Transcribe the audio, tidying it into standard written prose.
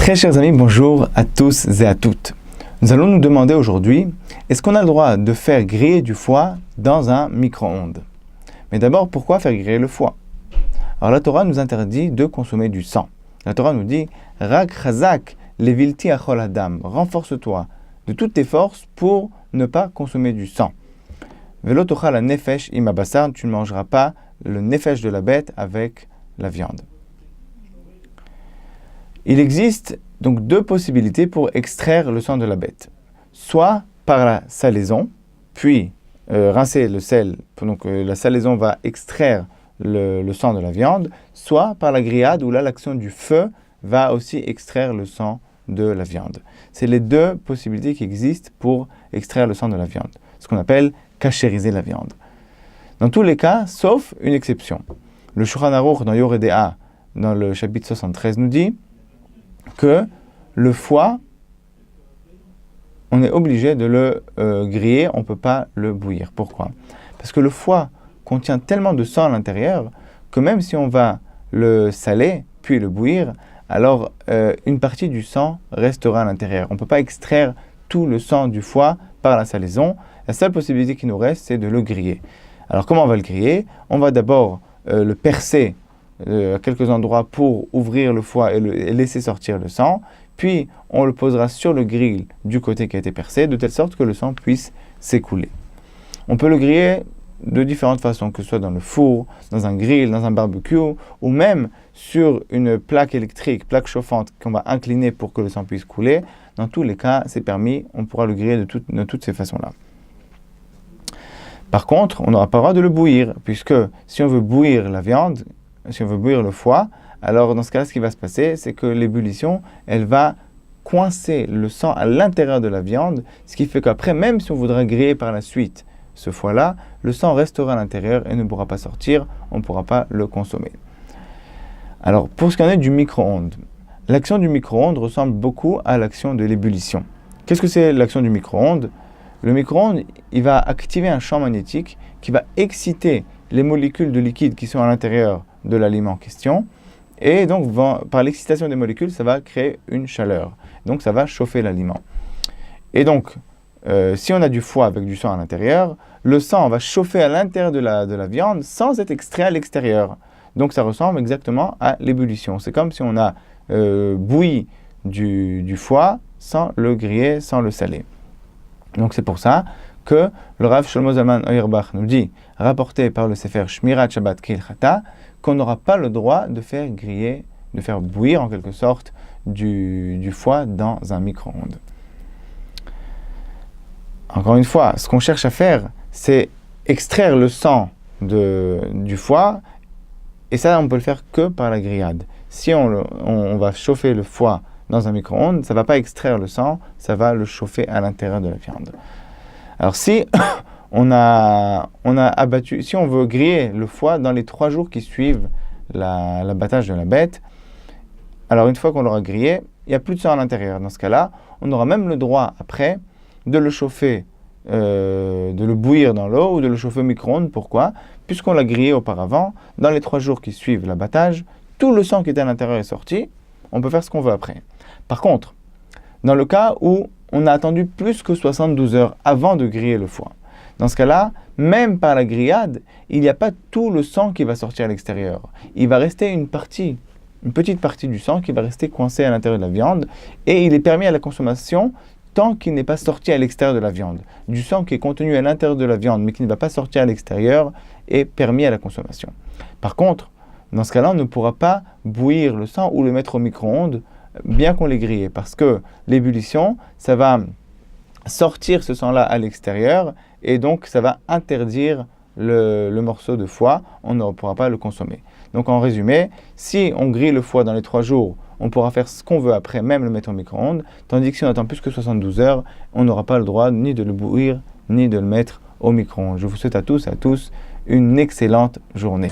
Très chers amis, bonjour à tous et à toutes. Nous allons nous demander aujourd'hui, est-ce qu'on a le droit de faire griller du foie dans un micro-ondes? Mais d'abord, pourquoi faire griller le foie? Alors la Torah nous interdit de consommer du sang. La Torah nous dit, Rak chazak levilti achol adam, renforce-toi de toutes tes forces pour ne pas consommer du sang. Velo tochal la nefesh imabasar, tu ne mangeras pas le nefesh de la bête avec la viande. Il existe donc deux possibilités pour extraire le sang de la bête. Soit par la salaison, puis rincer le sel, donc la salaison va extraire le sang de la viande, soit par la grillade où là l'action du feu va aussi extraire le sang de la viande. C'est les deux possibilités qui existent pour extraire le sang de la viande, ce qu'on appelle cachériser la viande. Dans tous les cas, sauf une exception. Le Shulchan Aruch dans Yoreh De'ah, dans le chapitre 73, nous dit que le foie, on est obligé de le griller, on ne peut pas le bouillir. Pourquoi? Parce que le foie contient tellement de sang à l'intérieur que même si on va le saler, puis le bouillir, alors une partie du sang restera à l'intérieur. On ne peut pas extraire tout le sang du foie par la salaison. La seule possibilité qui nous reste, c'est de le griller. Alors comment on va le griller? On va d'abord le percer à quelques endroits pour ouvrir le foie et laisser sortir le sang, puis on le posera sur le grill du côté qui a été percé, de telle sorte que le sang puisse s'écouler. On peut le griller de différentes façons, que ce soit dans le four, dans un grill, dans un barbecue, ou même sur une plaque électrique, plaque chauffante qu'on va incliner pour que le sang puisse couler. Dans tous les cas, c'est permis, on pourra le griller de toutes ces façons-là. Par contre, on n'aura pas le droit de le bouillir, puisque si on veut bouillir la viande, si on veut bouillir le foie, alors dans ce cas-là, ce qui va se passer, c'est que l'ébullition, elle va coincer le sang à l'intérieur de la viande, ce qui fait qu'après, même si on voudra griller par la suite ce foie-là, le sang restera à l'intérieur et ne pourra pas sortir, on ne pourra pas le consommer. Alors, pour ce qui en est du micro-ondes, l'action du micro-ondes ressemble beaucoup à l'action de l'ébullition. Qu'est-ce que c'est l'action du micro-ondes? Le micro-ondes, il va activer un champ magnétique qui va exciter les molécules de liquide qui sont à l'intérieur de l'aliment en question, et donc par l'excitation des molécules, ça va créer une chaleur. Donc ça va chauffer l'aliment. Et donc, si on a du foie avec du sang à l'intérieur, le sang va chauffer à l'intérieur de la viande sans être extrait à l'extérieur. Donc ça ressemble exactement à l'ébullition. C'est comme si on a bouilli du foie sans le griller, sans le saler. Donc c'est pour ça que le Rav Shlomo Zalman Auerbach nous dit, rapporté par le Sefer Shmirat Shabbat Kehilchata, qu'on n'aura pas le droit de faire griller, de faire bouillir en quelque sorte du foie dans un micro-ondes. Encore une fois, ce qu'on cherche à faire, c'est extraire le sang du foie, et ça, on peut le faire que par la grillade. Si on va chauffer le foie dans un micro-ondes, ça ne va pas extraire le sang, ça va le chauffer à l'intérieur de la viande. Alors si on a abattu, si on veut griller le foie dans les 3 jours qui suivent l'abattage de la bête, alors une fois qu'on l'aura grillé, il n'y a plus de sang à l'intérieur. Dans ce cas-là, on aura même le droit après de le chauffer, de le bouillir dans l'eau ou de le chauffer au micro-ondes. Pourquoi? Puisqu'on l'a grillé auparavant, dans les 3 jours qui suivent l'abattage, tout le sang qui était à l'intérieur est sorti, on peut faire ce qu'on veut après. Par contre, dans le cas où on a attendu plus que 72 heures avant de griller le foie, dans ce cas-là, même par la grillade, il n'y a pas tout le sang qui va sortir à l'extérieur. Il va rester une petite partie du sang qui va rester coincée à l'intérieur de la viande, et il est permis à la consommation tant qu'il n'est pas sorti à l'extérieur de la viande. Du sang qui est contenu à l'intérieur de la viande, mais qui ne va pas sortir à l'extérieur, est permis à la consommation. Par contre, dans ce cas-là, on ne pourra pas bouillir le sang ou le mettre au micro-ondes, bien qu'on l'ait grillé, parce que l'ébullition, ça va sortir ce sang-là à l'extérieur, et donc ça va interdire le morceau de foie, on ne pourra pas le consommer. Donc en résumé, si on grille le foie dans les 3 jours, on pourra faire ce qu'on veut après, même le mettre au micro-ondes, tandis que si on attend plus que 72 heures, on n'aura pas le droit ni de le bouillir, ni de le mettre au micro-ondes. Je vous souhaite à tous une excellente journée.